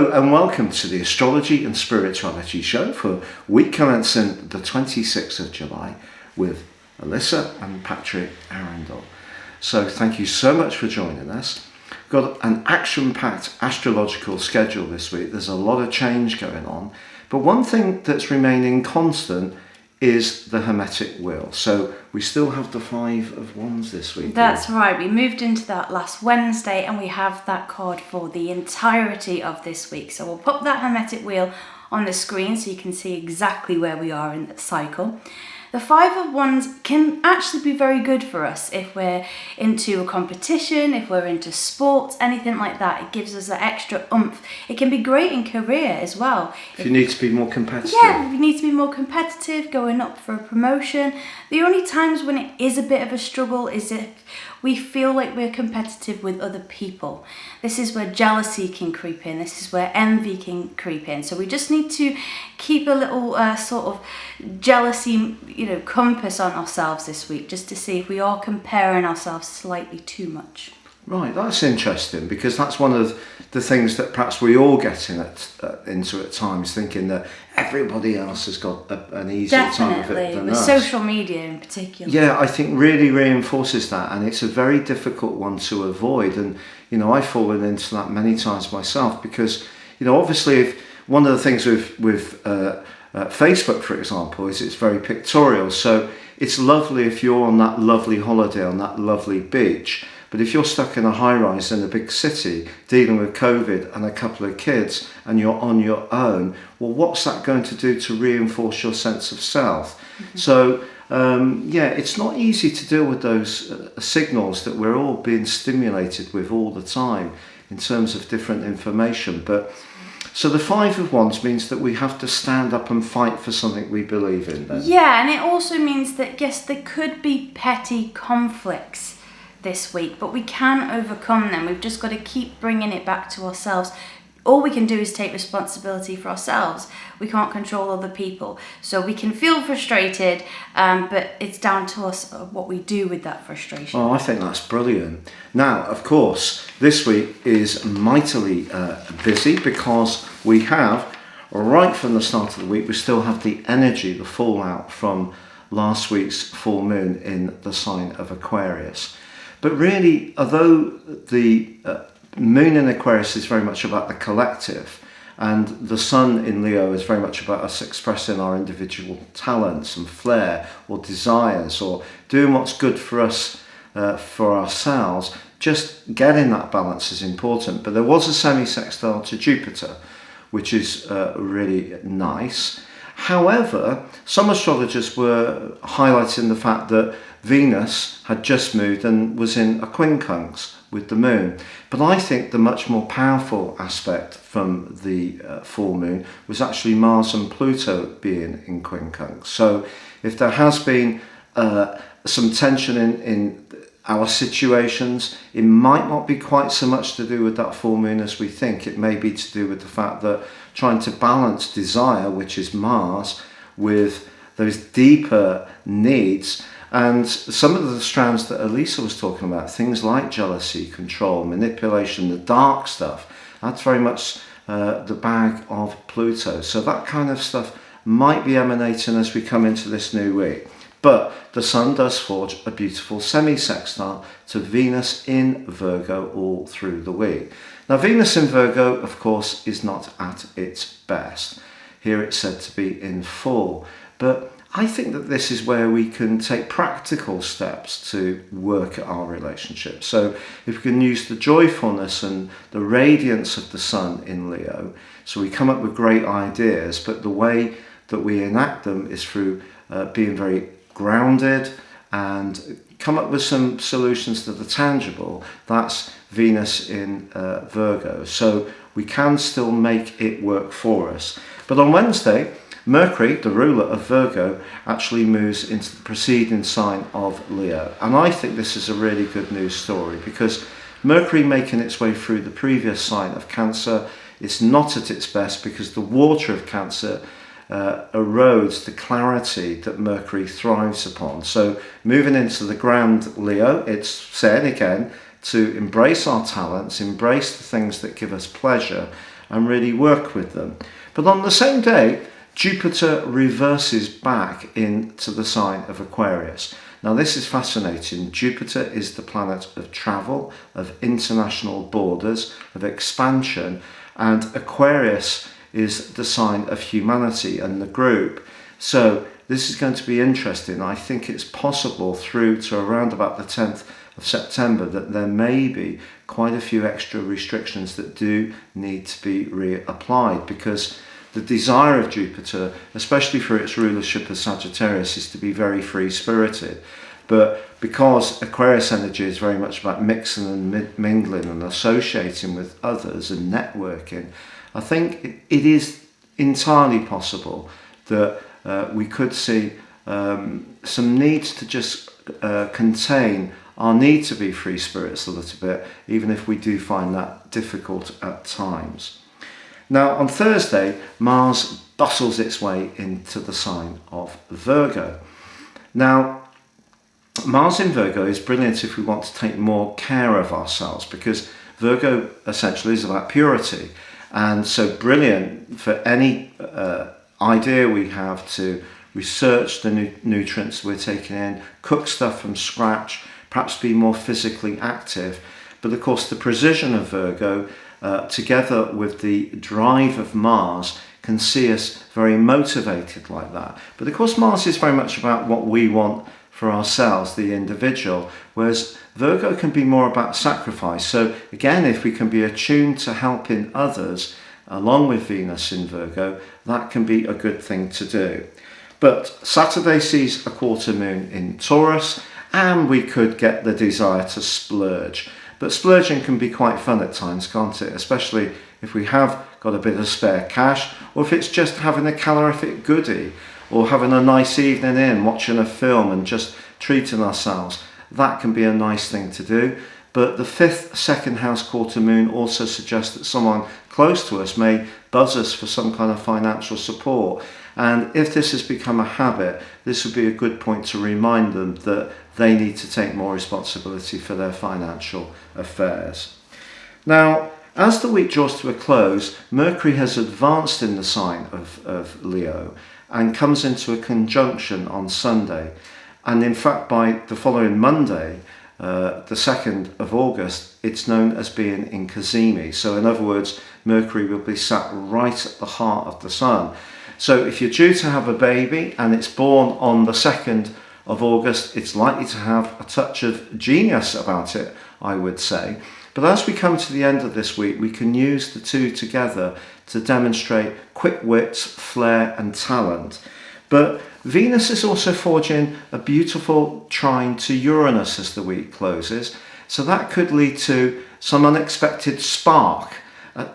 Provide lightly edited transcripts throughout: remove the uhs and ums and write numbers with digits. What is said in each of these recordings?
Hello and welcome to the Astrology and Spirituality Show for week commencing the 26th of July with Alyssa and Patrick Arundel. So thank you so much for joining us. Got an action-packed astrological schedule this week. There's a lot of change going on, but one thing that's remaining constant is the Hermetic Wheel. So we still have the Five of Wands this week. That's right. We moved into that last Wednesday and we have that card for the entirety of this week. So we'll pop that Hermetic Wheel on the screen so you can see exactly where we are in the cycle. The Five of Wands can actually be very good for us if we're into a competition, if we're into sports, anything like that. It gives us that extra oomph. It can be great in career as well. If you need to be more competitive. Yeah, if you need to be more competitive, going up for a promotion. The only times when it is a bit of a struggle is if we feel like we're competitive with other people. This is where jealousy can creep in. This is where envy can creep in. So we just need to keep a little sort of jealousy, compass on ourselves this week, just to see if we are comparing ourselves slightly too much. Right, that's interesting, because that's one of the things that perhaps we all get into at times, thinking that everybody else has got an easier time of it than with us. Social media in particular. Yeah, I think really reinforces that, and it's a very difficult one to avoid. And I've fallen into that many times myself, because obviously, if one of the things with Facebook, for example, is it's very pictorial. So it's lovely if you're on that lovely holiday on that lovely beach. But if you're stuck in a high-rise in a big city dealing with COVID and a couple of kids and you're on your own, well, what's that going to do to reinforce your sense of self? Mm-hmm. So, it's not easy to deal with those signals that we're all being stimulated with all the time in terms of different information. So the Five of Wands means that we have to stand up and fight for something we believe in then. Yeah, and it also means that, yes, there could be petty conflicts this week, but we can overcome them. We've just got to keep bringing it back to ourselves. All we can do is take responsibility for ourselves. We can't control other people. So we can feel frustrated, but it's down to us what we do with that frustration. Oh, I think that's brilliant. Now, of course, this week is mightily busy, because we have, right from the start of the week, we still have the energy, the fallout from last week's full moon in the sign of Aquarius. But really, although the moon in Aquarius is very much about the collective, and the sun in Leo is very much about us expressing our individual talents and flair or desires, or doing what's good for us, for ourselves, just getting that balance is important. But there was a semi-sextile to Jupiter, which is really nice. However, some astrologers were highlighting the fact that Venus had just moved and was in a quincunx with the moon. But I think the much more powerful aspect from the full moon was actually Mars and Pluto being in quincunx. So if there has been some tension in our situations, it might not be quite so much to do with that full moon as we think. It may be to do with the fact that trying to balance desire, which is Mars, with those deeper needs. And some of the strands that Elisa was talking about, things like jealousy, control, manipulation, the dark stuff, that's very much the bag of Pluto. So that kind of stuff might be emanating as we come into this new week. But the sun does forge a beautiful semi-sextile to Venus in Virgo all through the week. Now, Venus in Virgo, of course, is not at its best. Here it's said to be in full. But I think that this is where we can take practical steps to work at our relationship. So if we can use the joyfulness and the radiance of the sun in Leo, so we come up with great ideas, but the way that we enact them is through being very grounded and come up with some solutions that are tangible. That's Venus in Virgo. So we can still make it work for us. But on Wednesday, Mercury, the ruler of Virgo, actually moves into the preceding sign of Leo. And I think this is a really good news story, because Mercury making its way through the previous sign of Cancer is not at its best, because the water of Cancer erodes the clarity that Mercury thrives upon. So moving into the grand Leo, it's said again to embrace our talents, embrace the things that give us pleasure, and really work with them. But on the same day, Jupiter reverses back into the sign of Aquarius. Now this is fascinating. Jupiter is the planet of travel, of international borders, of expansion, and Aquarius is the sign of humanity and the group. So this is going to be interesting. I think it's possible through to around about the 10th of September that there may be quite a few extra restrictions that do need to be reapplied, because the desire of Jupiter, especially for its rulership as Sagittarius, is to be very free-spirited. But because Aquarius energy is very much about mixing and mingling and associating with others and networking, I think it is entirely possible that we could see some needs to just contain our need to be free spirits a little bit, even if we do find that difficult at times. Now on Thursday, Mars bustles its way into the sign of Virgo. Now Mars in Virgo is brilliant if we want to take more care of ourselves, because Virgo essentially is about purity, and so brilliant for any idea we have to research the nutrients we're taking in, cook stuff from scratch, perhaps be more physically active. But of course the precision of Virgo together with the drive of Mars can see us very motivated like that. But of course Mars is very much about what we want for ourselves, the individual, whereas Virgo can be more about sacrifice. So again, if we can be attuned to helping others along with Venus in Virgo, that can be a good thing to do. But Saturday sees a quarter moon in Taurus, and we could get the desire to splurge. But splurging can be quite fun at times, can't it? Especially if we have got a bit of spare cash, or if it's just having a calorific goodie, or having a nice evening in, watching a film and just treating ourselves. That can be a nice thing to do. But the 5th second house quarter moon also suggests that someone close to us may buzz us for some kind of financial support. And if this has become a habit, this would be a good point to remind them that they need to take more responsibility for their financial affairs. Now, as the week draws to a close, Mercury has advanced in the sign of Leo and comes into a conjunction on Sunday. And in fact, by the following Monday, the 2nd of August, it's known as being in Cazimi. So in other words, Mercury will be sat right at the heart of the Sun. So if you're due to have a baby and it's born on the 2nd of August, it's likely to have a touch of genius about it, I would say. But as we come to the end of this week, we can use the two together to demonstrate quick wits, flair and talent. But Venus is also forging a beautiful trine to Uranus as the week closes. So that could lead to some unexpected spark,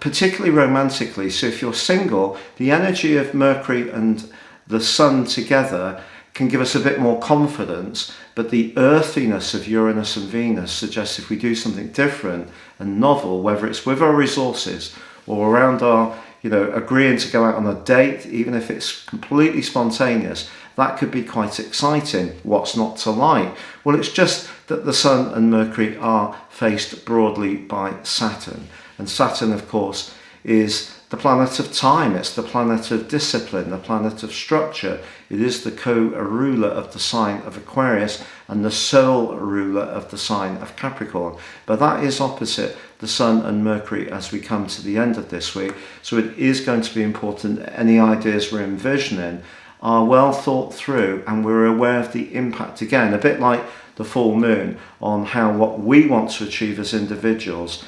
particularly romantically. So if you're single, the energy of Mercury and the Sun together can give us a bit more confidence, but the earthiness of Uranus and Venus suggests if we do something different and novel, whether it's with our resources or around our, agreeing to go out on a date, even if it's completely spontaneous, that could be quite exciting. What's not to like? Well, it's just that the Sun and Mercury are faced broadly by Saturn. And Saturn, of course, is the planet of time. It's the planet of discipline, the planet of structure. It is the co-ruler of the sign of Aquarius and the sole ruler of the sign of Capricorn. But that is opposite the Sun and Mercury as we come to the end of this week. So it is going to be important that any ideas we're envisioning are well thought through and we're aware of the impact, again, a bit like the full moon, on how what we want to achieve as individuals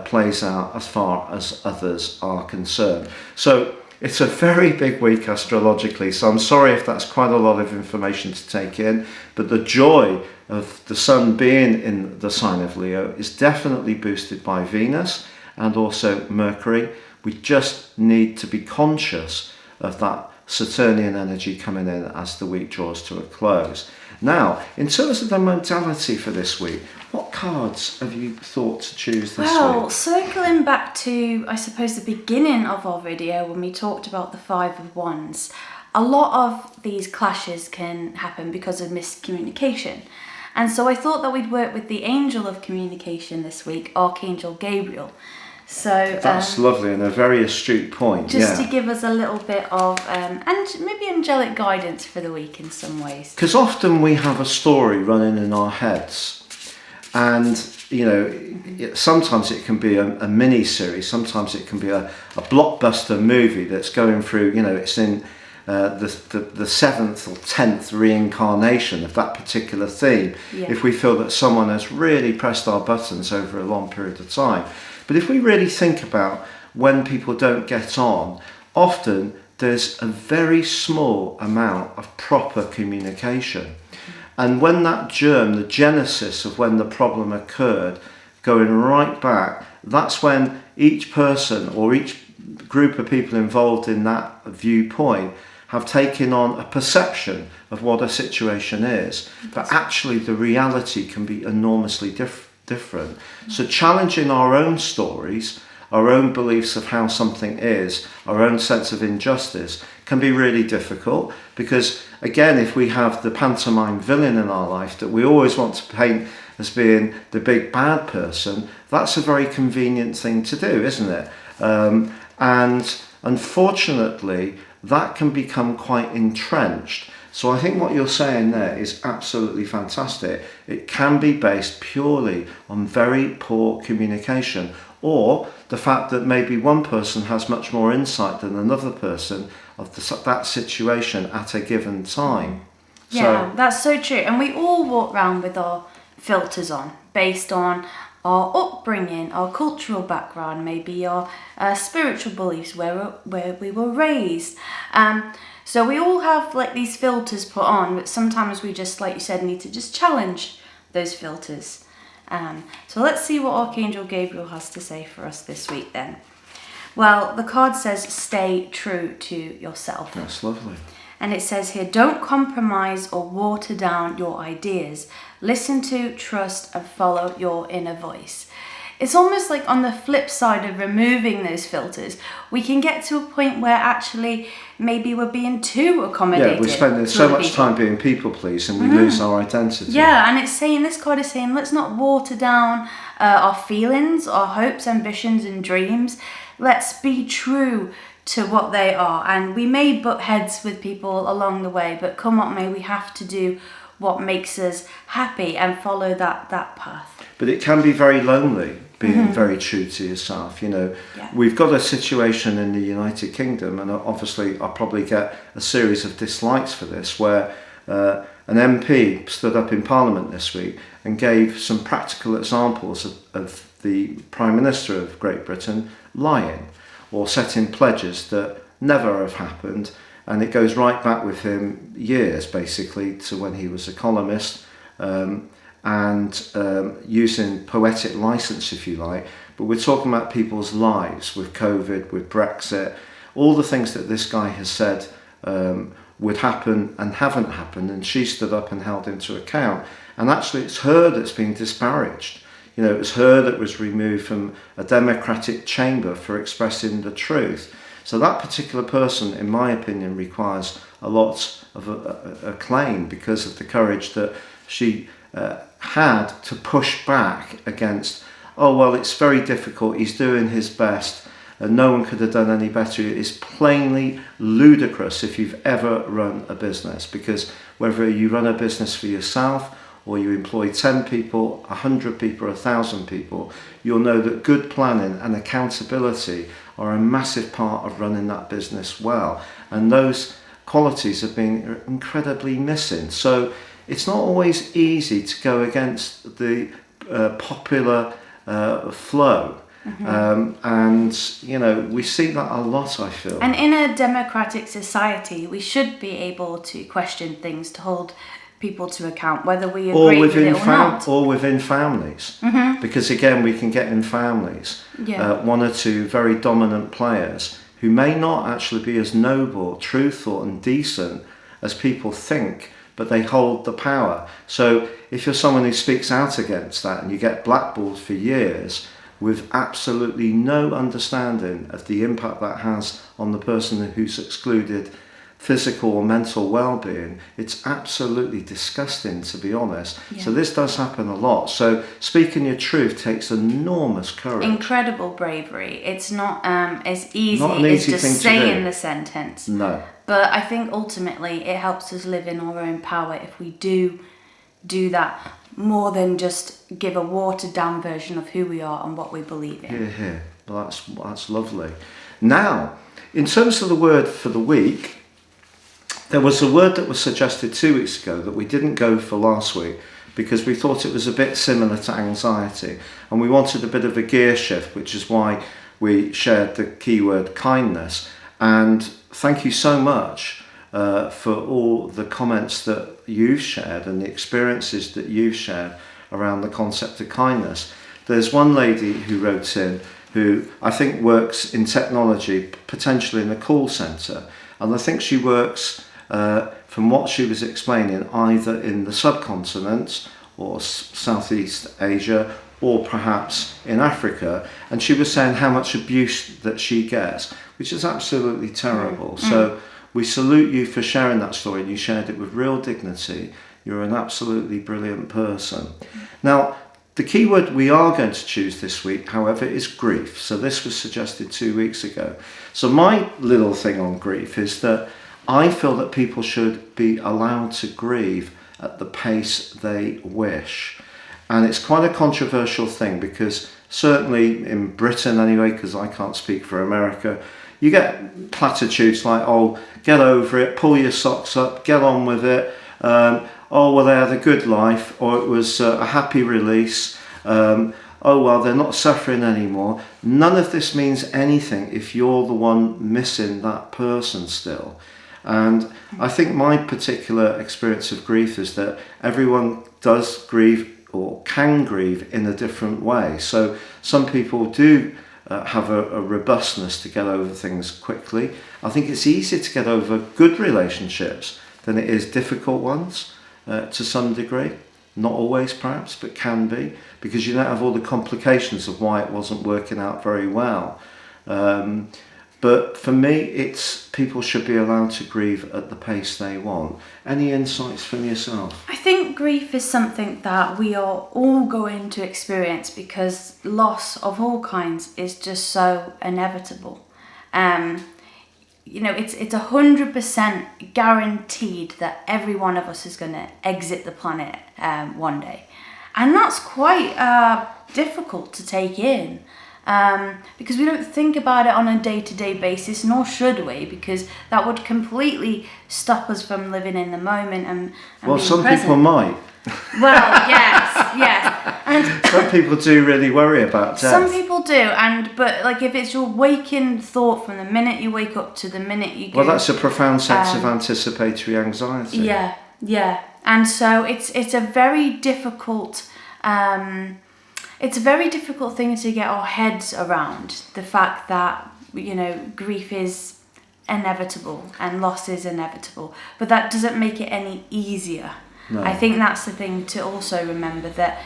plays out as far as others are concerned. So it's a very big week astrologically, so I'm sorry if that's quite a lot of information to take in, but the joy of the Sun being in the sign of Leo is definitely boosted by Venus and also Mercury. We just need to be conscious of that Saturnian energy coming in as the week draws to a close. Now, in terms of the modality for this week, what cards have you thought to choose this week? Well, circling back to, I suppose, the beginning of our video when we talked about the Five of Wands, a lot of these clashes can happen because of miscommunication. And so I thought that we'd work with the angel of communication this week, Archangel Gabriel. So that's lovely and a very astute point. Just to give us a little bit of and maybe angelic guidance for the week in some ways. Because often we have a story running in our heads, and sometimes it can be a mini series, sometimes it can be a blockbuster movie that's going through. It's in the 7th or 10th reincarnation of that particular theme. Yeah. If we feel that someone has really pressed our buttons over a long period of time. But if we really think about when people don't get on, often there's a very small amount of proper communication. And when that germ, the genesis of when the problem occurred, going right back, that's when each person or each group of people involved in that viewpoint have taken on a perception of what a situation is. But actually the reality can be enormously different. So challenging our own stories, our own beliefs of how something is, our own sense of injustice can be really difficult, because again, if we have the pantomime villain in our life that we always want to paint as being the big bad person, that's a very convenient thing to do, isn't it? And unfortunately, that can become quite entrenched. So I think what you're saying there is absolutely fantastic. It can be based purely on very poor communication, or the fact that maybe one person has much more insight than another person of that situation at a given time. Yeah, that's so true. And we all walk around with our filters on, based on our upbringing, our cultural background, maybe our spiritual beliefs, where we were raised. So we all have like these filters put on, but sometimes we just, like you said, need to just challenge those filters. So let's see what Archangel Gabriel has to say for us this week then. Well, the card says, stay true to yourself. That's lovely. And it says here, don't compromise or water down your ideas. Listen to, trust, and follow your inner voice. It's almost like on the flip side of removing those filters, we can get to a point where actually maybe we're being too accommodating. Yeah, we're spending so much time being people please, and we lose our identity. Yeah, and it's saying, this card is saying, let's not water down our feelings, our hopes, ambitions, and dreams. Let's be true to what they are. And we may butt heads with people along the way, but come what may, we have to do what makes us happy and follow that path. But it can be very lonely being very true to yourself. We've got a situation in the United Kingdom, and obviously I'll probably get a series of dislikes for this, where an MP stood up in Parliament this week and gave some practical examples of the Prime Minister of Great Britain lying or setting pledges that never have happened. And it goes right back with him years, basically, to when he was a columnist, and using poetic license, if you like. But we're talking about people's lives with COVID, with Brexit, all the things that this guy has said would happen and haven't happened, and she stood up and held him to account. And actually it's her that's been disparaged. It was her that was removed from a democratic chamber for expressing the truth. So that particular person, in my opinion, requires a lot of acclaim because of the courage that she had to push back against, it's very difficult, he's doing his best, and no one could have done any better. It's plainly ludicrous if you've ever run a business, because whether you run a business for yourself or you employ 10 people, 100 people, 1,000 people, you'll know that good planning and accountability are a massive part of running that business well. And those qualities have been incredibly missing. So it's not always easy to go against the popular flow. And we see that a lot, I feel. And in a democratic society, we should be able to question things, to hold people to account, whether we agree with it or not. Or within families. Because again, we can get in families one or two very dominant players who may not actually be as noble, truthful and decent as people think, but they hold the power. So if you're someone who speaks out against that and you get blackballed for years with absolutely no understanding of the impact that has on the person who's excluded physical or mental well-being, it's absolutely disgusting, to be honest. Yeah. So this does happen a lot. So speaking your truth takes enormous courage. Incredible bravery. It's not as easy Not an as easy just thing to saying do. the sentence. No. But I think ultimately it helps us live in our own power if we do that, more than just give a watered down version of who we are and what we believe in. Hear, hear. Well, that's lovely. Now, in terms of the word for the week, there was a word that was suggested 2 weeks ago that we didn't go for last week because we thought it was a bit similar to anxiety and we wanted a bit of a gear shift, which is why we shared the keyword kindness. And thank you so much for all the comments that you've shared and the experiences that you've shared around the concept of kindness. There's one lady who wrote in who I think works in technology, potentially in a call centre, and I think she works, from what she was explaining, either in the subcontinent or Southeast Asia or perhaps in Africa, and she was saying how much abuse that she gets, which is absolutely terrible. So we salute you for sharing that story, and you shared it with real dignity. You're an absolutely brilliant person. Now, the key word we are going to choose this week, however, is grief. So this was suggested 2 weeks ago. So my little thing on grief is that I feel that people should be allowed to grieve at the pace they wish. And it's quite a controversial thing because certainly in Britain anyway, because I can't speak for America, you get platitudes like, oh, get over it, pull your socks up, get on with it. Oh, well, they had a good life, or it was a happy release. Oh, well, they're not suffering anymore. None of this means anything if you're the one missing that person still. And I think my particular experience of grief is that everyone does grieve or can grieve in a different way. So some people do have a robustness to get over things quickly. I think it's easier to get over good relationships than it is difficult ones. To some degree, not always perhaps, but can be, because you don't have all the complications of why it wasn't working out very well. But for me, it's people should be allowed to grieve at the pace they want. Any insights from yourself? I think grief is something that we are all going to experience because loss of all kinds is just so inevitable. It's 100% guaranteed that every one of us is going to exit the planet one day. And that's quite difficult to take in because we don't think about it on a day-to-day basis, nor should we, because that would completely stop us from living in the moment and well, being some present. people might. Well, yes. And some people do really worry about death. Some people do, but like if it's your waking thought from the minute you wake up to the minute you go. Well, that's a profound sense of anticipatory anxiety. Yeah. And so it's a very difficult thing to get our heads around, the fact that grief is inevitable and loss is inevitable, but that doesn't make it any easier. No. I think that's the thing to also remember, that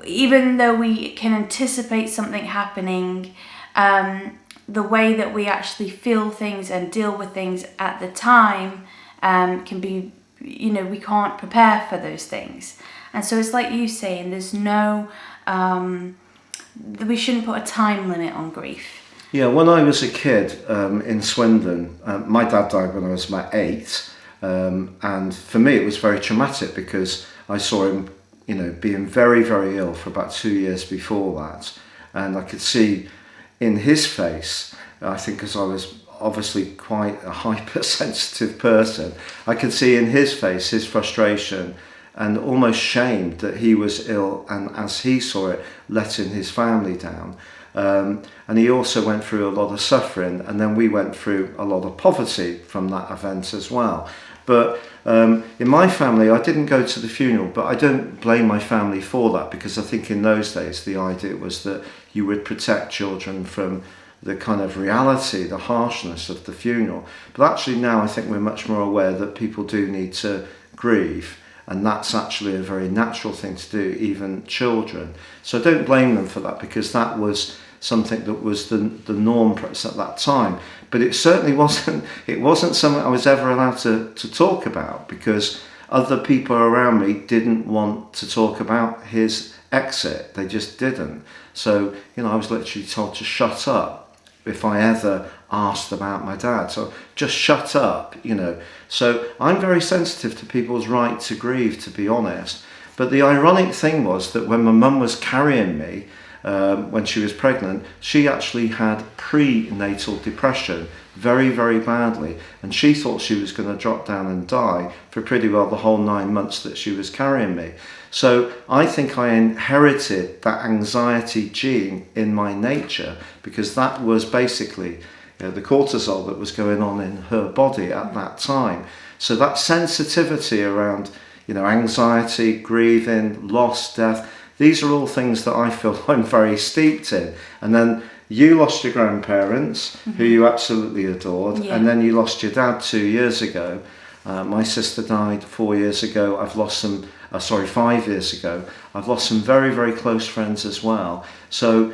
even though we can anticipate something happening, the way that we actually feel things and deal with things at the time can be, we can't prepare for those things. And so it's like you saying, there's no, we shouldn't put a time limit on grief. Yeah, when I was a kid in Swindon, my dad died when I was about 8. And for me, it was very traumatic because I saw him, being very, very ill for about 2 years before that. And I could see in his face, I think because I was obviously quite a hypersensitive person, I could see in his face his frustration and almost shame that he was ill and, as he saw it, letting his family down. And he also went through a lot of suffering, and then we went through a lot of poverty from that event as well. But in my family, I didn't go to the funeral, but I don't blame my family for that, because I think in those days the idea was that you would protect children from the kind of reality, the harshness of the funeral. But actually now I think we're much more aware that people do need to grieve, and that's actually a very natural thing to do, even children. So don't blame them for that, because that was something that was the norm perhaps at that time. But it certainly wasn't something I was ever allowed to talk about, because other people around me didn't want to talk about his exit. They just didn't. So, I was literally told to shut up if I ever asked about my dad. So just shut up, So I'm very sensitive to people's right to grieve, to be honest. But the ironic thing was that when my mum was carrying me, when she was pregnant, she actually had prenatal depression very, very badly. And she thought she was going to drop down and die for pretty well the whole 9 months that she was carrying me. So I think I inherited that anxiety gene in my nature, because that was basically the cortisol that was going on in her body at that time. So that sensitivity around anxiety, grieving, loss, death, these are all things that I feel I'm very steeped in. And then you lost your grandparents, who you absolutely adored, and then you lost your dad 2 years ago. My sister died 4 years ago. I've lost 5 years ago. I've lost some very, very close friends as well. So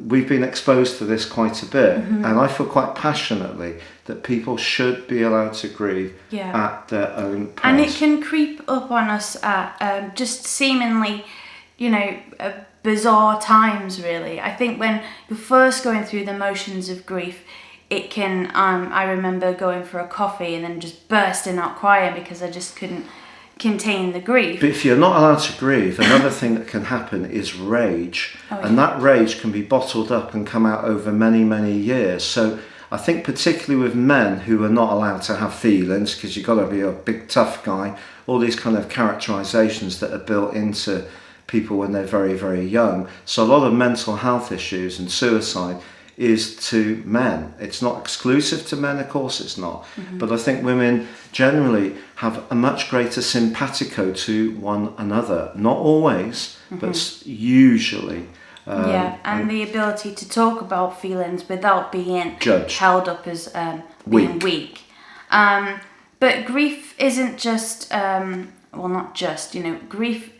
we've been exposed to this quite a bit, and I feel quite passionately that people should be allowed to grieve at their own pace. And it can creep up on us at just seemingly, bizarre times, really. I think when you're first going through the motions of grief, it can, I remember going for a coffee and then just bursting out crying because I just couldn't contain the grief. But if you're not allowed to grieve, another thing that can happen is rage. And that rage can be bottled up and come out over many, many years. So I think particularly with men who are not allowed to have feelings, because you've got to be a big tough guy, all these kind of characterizations that are built into people when they're very, very young. So a lot of mental health issues and suicide is to men. It's not exclusive to men, of course it's not. But I think women generally have a much greater simpatico to one another. Not always, but usually. And the ability to talk about feelings without being judged, held up as being weak. But grief isn't just, not just, grief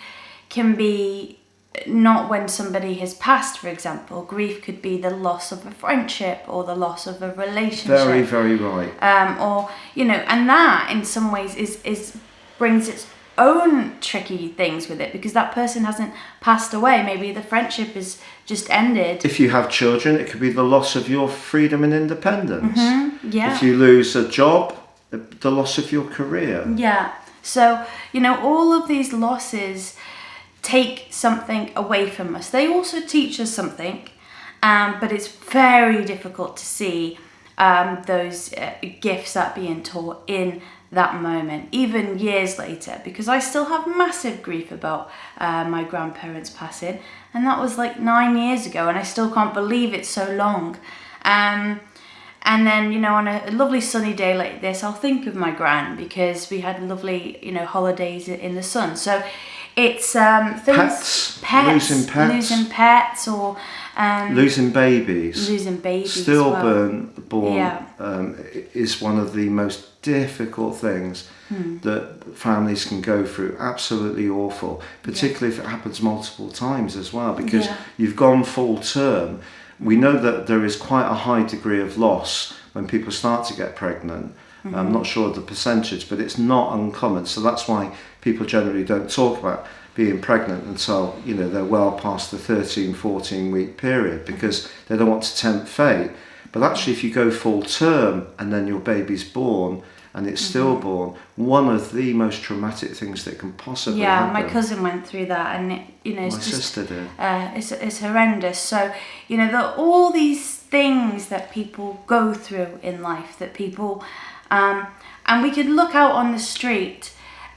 can be not when somebody has passed, for example. Grief could be the loss of a friendship or the loss of a relationship. Very, very right. And that in some ways is brings its own tricky things with it, because that person hasn't passed away. Maybe the friendship is just ended. If you have children, it could be the loss of your freedom and independence. Yeah. If you lose a job, the loss of your career. Yeah. So, all of these losses take something away from us. They also teach us something, but it's very difficult to see those gifts that being taught in that moment, even years later, because I still have massive grief about my grandparents passing, and that was like 9 years ago, and I still can't believe it's so long. And then, on a lovely sunny day like this, I'll think of my gran, because we had lovely, holidays in the sun. So it's things, losing pets, or losing babies. Stillborn is one of the most difficult things that families can go through. Absolutely awful, particularly if it happens multiple times as well, because you've gone full term. We know that there is quite a high degree of loss when people start to get pregnant. I'm not sure of the percentage, but it's not uncommon. So that's why people generally don't talk about being pregnant until they're well past the 13, 14 week period, because they don't want to tempt fate. But actually, if you go full term and then your baby's born and it's stillborn, one of the most traumatic things that can possibly happen. My cousin went through that, and it's my sister did. It's horrendous. So all these things that people go through in life, that people and we could look out on the street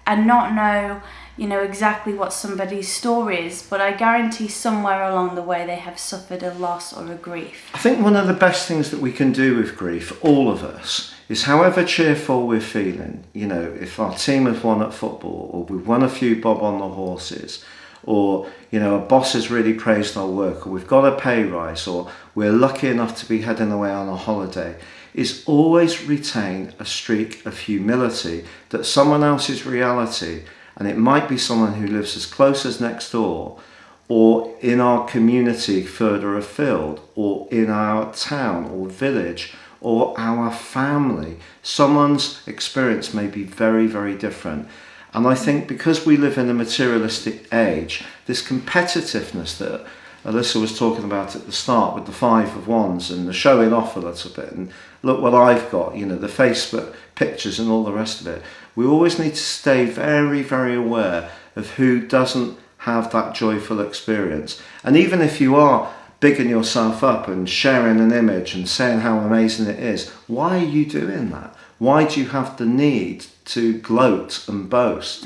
and not know exactly what somebody's story is, but I guarantee somewhere along the way they have suffered a loss or a grief. I think one of the best things that we can do with grief, all of us, is however cheerful we're feeling. If our team have won at football, or we've won a few bob on the horses, or a boss has really praised our work, or we've got a pay rise, or we're lucky enough to be heading away on a holiday, is always retain a streak of humility that someone else's reality, and it might be someone who lives as close as next door, or in our community further afield, or in our town or village, or our family. Someone's experience may be very, very different. And I think because we live in a materialistic age, this competitiveness that Alyssa was talking about at the start with the Five of Wands and the showing off a little bit and look what I've got, you know, the Facebook pictures and all the rest of it. We always need to stay very, very aware of who doesn't have that joyful experience. And even if you are bigging yourself up and sharing an image and saying how amazing it is, why are you doing that? Why do you have the need to gloat and boast?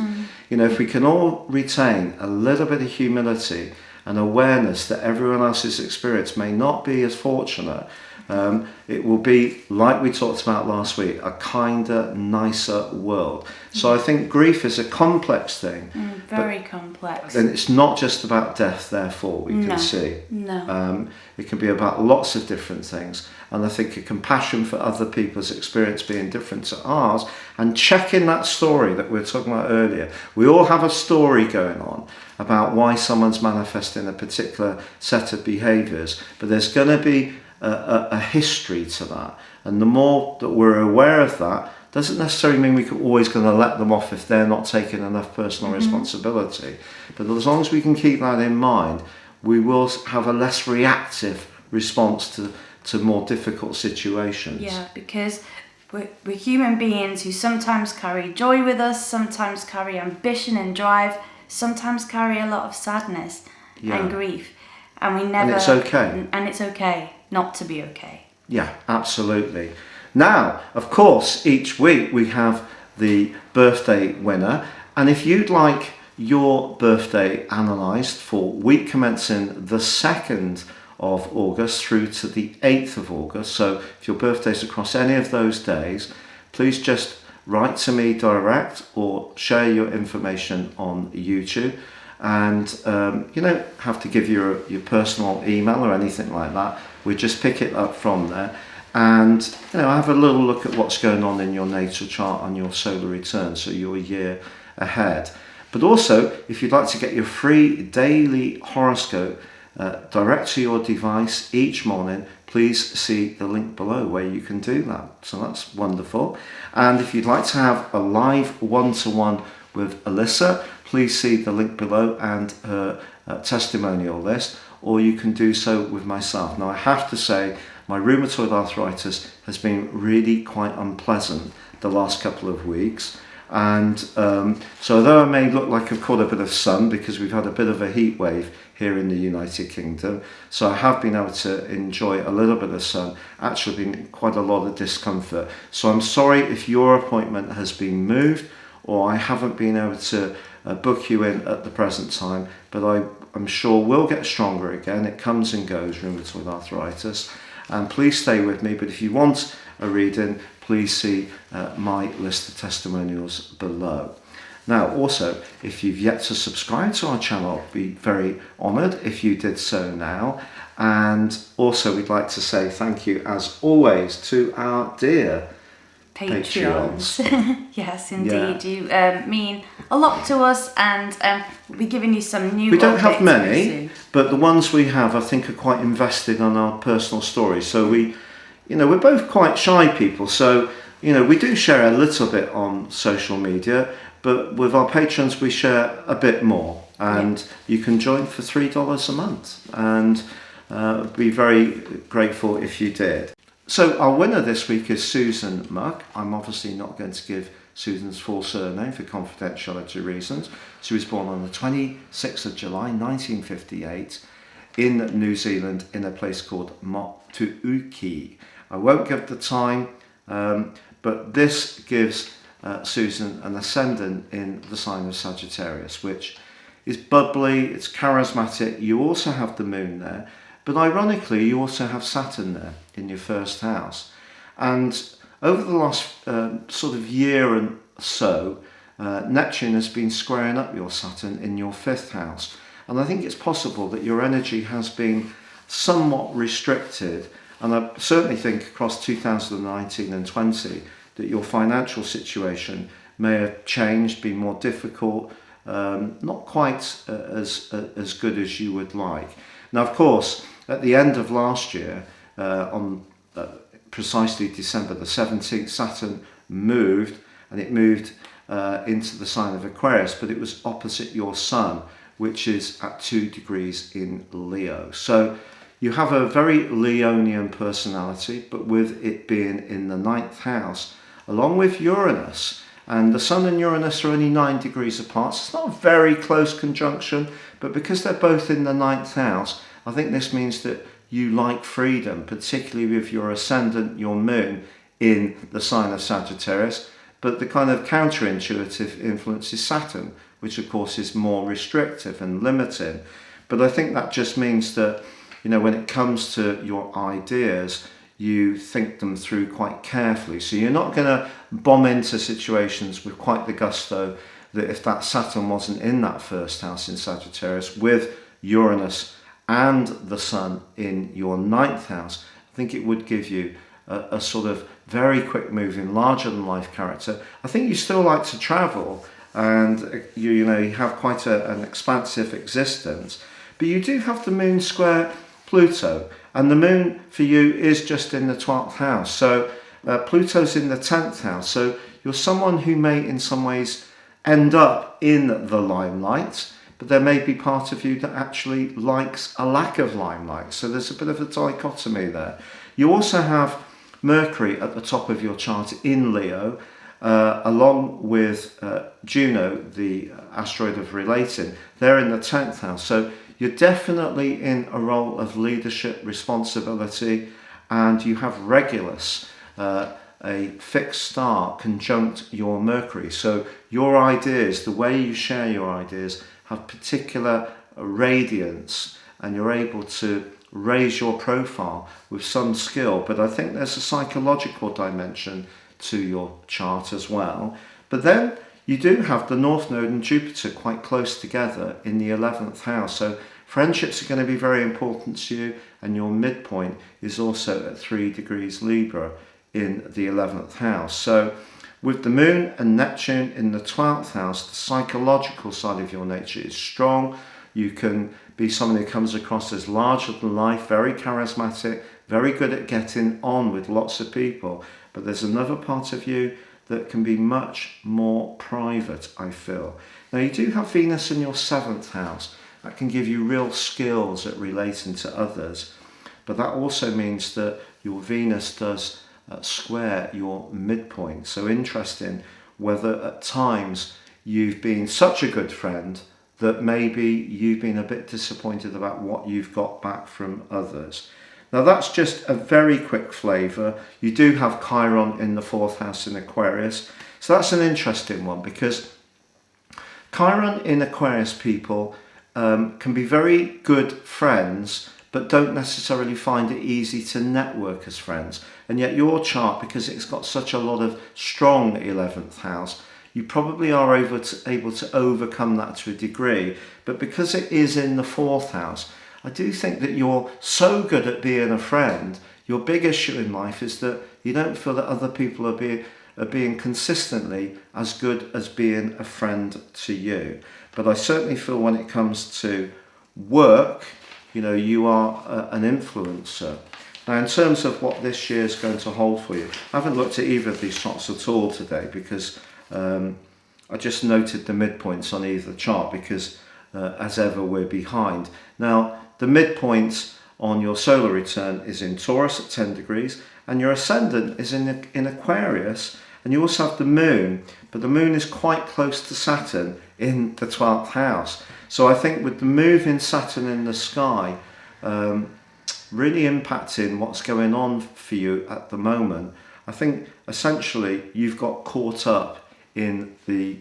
You know, if we can all retain a little bit of humility and awareness that everyone else's experience may not be as fortunate, it will be, like we talked about last week, a kinder, nicer world. So I think grief is a complex thing. Very complex. And it's not just about death, therefore, we can see. No. It can be about lots of different things. And I think a compassion for other people's experience being different to ours, and checking that story that we were talking about earlier. We all have a story going on about why someone's manifesting a particular set of behaviours, but there's going to be a history to that. And the more that we're aware of that, doesn't necessarily mean we're always going to let them off if they're not taking enough personal responsibility. But as long as we can keep that in mind, we will have a less reactive response to more difficult situations. Yeah, because we're human beings who sometimes carry joy with us, sometimes carry ambition and drive, sometimes carry a lot of sadness and grief. And we never... And it's okay. And it's okay not to be okay. Yeah, absolutely. Now, of course, each week we have the birthday winner. And if you'd like your birthday analysed for week commencing the 2nd of August through to the 8th of August, so if your birthday's across any of those days, please just write to me direct or share your information on YouTube. And you don't have to give your personal email or anything like that. We just pick it up from there. And have a little look at what's going on in your natal chart on your solar return, so you're a year ahead. But also, if you'd like to get your free daily horoscope direct to your device each morning, please see the link below where you can do that. So that's wonderful. And if you'd like to have a live one-to-one with Alyssa, please see the link below and her testimonial list, or you can do so with myself. Now, I have to say, my rheumatoid arthritis has been really quite unpleasant the last couple of weeks. And so although I may look like I've caught a bit of sun because we've had a bit of a heat wave here in the United Kingdom, so I have been able to enjoy a little bit of sun, actually been quite a lot of discomfort. So I'm sorry if your appointment has been moved or I haven't been able to book you in at the present time, but I'm sure we'll get stronger again. It comes and goes, rheumatoid arthritis. And please stay with me, but if you want a reading, please see my list of testimonials below. Now, also, if you've yet to subscribe to our channel, I'd be very honoured if you did so now. And also, we'd like to say thank you, as always, to our dear Patreons. Yes, indeed. You mean a lot to us, and we'll be giving you some new... We don't have many, but the ones we have, I think, are quite invested on our personal stories. So we're both quite shy people, so we do share a little bit on social media, but with our patrons we share a bit more, and you can join for $3 a month, and I'd be very grateful if you did. So our winner this week is Susan Muck. I'm obviously not going to give Susan's full surname for confidentiality reasons. She was born on the 26th of July 1958 in New Zealand in a place called Motuuki. I won't give the time, but this gives Susan an ascendant in the sign of Sagittarius, which is bubbly, it's charismatic. You also have the moon there, but ironically you also have Saturn there in your first house. And over the last sort of year and so, Neptune has been squaring up your Saturn in your 5th house. And I think it's possible that your energy has been somewhat restricted. And I certainly think across 2019 and 20 that your financial situation may have changed, been more difficult. not quite as good as you would like. Now, of course, at the end of last year, on precisely December the 17th, Saturn moved, and it moved into the sign of Aquarius, but it was opposite your Sun, which is at 2 degrees in Leo. So you have a very Leonian personality, but with it being in the 9th house, along with Uranus, and the Sun and Uranus are only 9 degrees apart, so it's not a very close conjunction, but because they're both in the 9th house, I think this means that you like freedom, particularly with your ascendant, your moon, in the sign of Sagittarius. But the kind of counterintuitive influence is Saturn, which of course is more restrictive and limiting. But I think that just means that, when it comes to your ideas, you think them through quite carefully. So you're not going to bomb into situations with quite the gusto that if that Saturn wasn't in that first house in Sagittarius with Uranus and the Sun in your 9th house, I think it would give you a sort of very quick moving, larger than life character. I think you still like to travel, and you have quite an expansive existence, but you do have the moon square Pluto, and the moon for you is just in the 12th house. So Pluto's in the 10th house. So you're someone who may in some ways end up in the limelight, but there may be part of you that actually likes a lack of limelight. So there's a bit of a dichotomy there. You also have Mercury at the top of your chart in Leo, along with Juno, the asteroid of relating. They're in the 10th house. So you're definitely in a role of leadership, responsibility, and you have Regulus, a fixed star, conjunct your Mercury. So your ideas, the way you share your ideas, have particular radiance, and you're able to raise your profile with some skill. But I think there's a psychological dimension to your chart as well. But then you do have the North Node and Jupiter quite close together in the 11th house. So friendships are going to be very important to you, and your midpoint is also at 3 degrees Libra in the 11th house. So with the Moon and Neptune in the 12th house, the psychological side of your nature is strong. You can be someone who comes across as larger than life, very charismatic, very good at getting on with lots of people. But there's another part of you that can be much more private, I feel. Now, you do have Venus in your 7th house. That can give you real skills at relating to others. But that also means that your Venus does square your midpoint. So interesting whether at times you've been such a good friend that maybe you've been a bit disappointed about what you've got back from others. Now that's just a very quick flavour. You do have Chiron in the 4th house in Aquarius. So that's an interesting one, because Chiron in Aquarius people can be very good friends, but don't necessarily find it easy to network as friends. And yet your chart, because it's got such a lot of strong 11th house, you probably are able to overcome that to a degree. But because it is in the 4th house, I do think that you're so good at being a friend, your big issue in life is that you don't feel that other people are being consistently as good as being a friend to you. But I certainly feel when it comes to work, you are an influencer. Now, in terms of what this year is going to hold for you, I haven't looked at either of these charts at all today, because I just noted the midpoints on either chart, because as ever we're behind. Now, the midpoint on your solar return is in Taurus at 10 degrees, and your ascendant is in Aquarius, and you also have the moon, but the moon is quite close to Saturn in the 12th house. So I think with the move in Saturn in the sky really impacting what's going on for you at the moment, I think essentially you've got caught up in the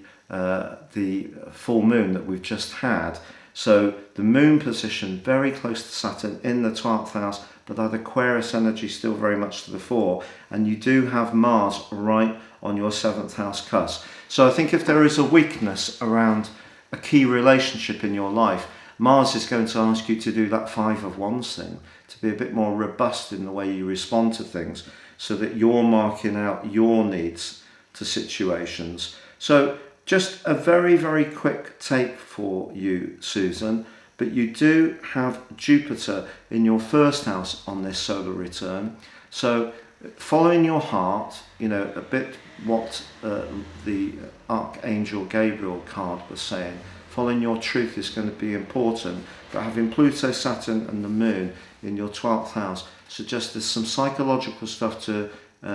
full moon that we've just had. So the moon position very close to Saturn in the 12th house, but that Aquarius energy still very much to the fore, and you do have Mars right on your 7th house cusp. So I think if there is a weakness around a key relationship in your life, Mars is going to ask you to do that 5 of Wands thing, to be a bit more robust in the way you respond to things, so that you're marking out your needs to situations. So Just a very, very quick take for you, Susan, but you do have Jupiter in your first house on this solar return. So following your heart, a bit what the Archangel Gabriel card was saying, following your truth is going to be important, but having Pluto, Saturn and the Moon in your 12th house suggests there's some psychological stuff to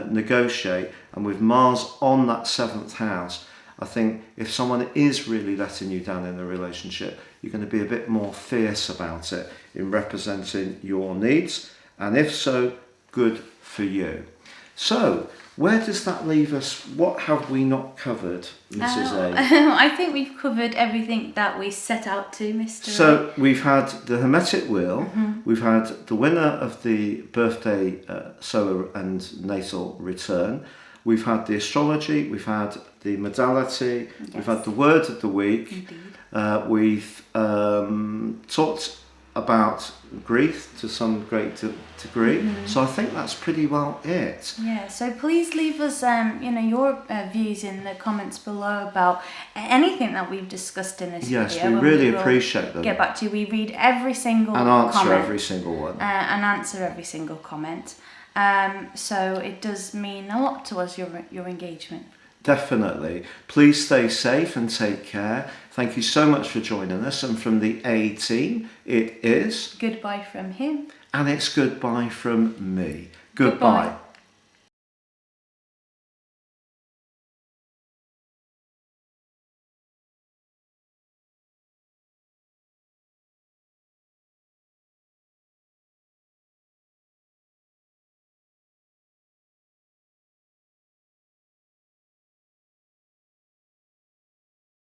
negotiate, and with Mars on that 7th house, I think if someone is really letting you down in a relationship, you're going to be a bit more fierce about it in representing your needs, and if so, good for you. So, where does that leave us? What have we not covered, Mrs. A? I think we've covered everything that we set out to, Mr. So, we've had the Hermetic Wheel, we've had the winner of the birthday solar and natal return, we've had the astrology, we've had the modality, we've had the word of the week, we've talked about grief to some great degree. So I think that's pretty well it. Yeah, so please leave us your views in the comments below about anything that we've discussed in this video. Yes, we really appreciate them. Get back to you. We read every single and answer comment, every single one. And answer every single comment. So it does mean a lot to us, your engagement. Definitely. Please stay safe and take care. Thank you so much for joining us. And from the A team, it is goodbye from him. And it's goodbye from me. Goodbye.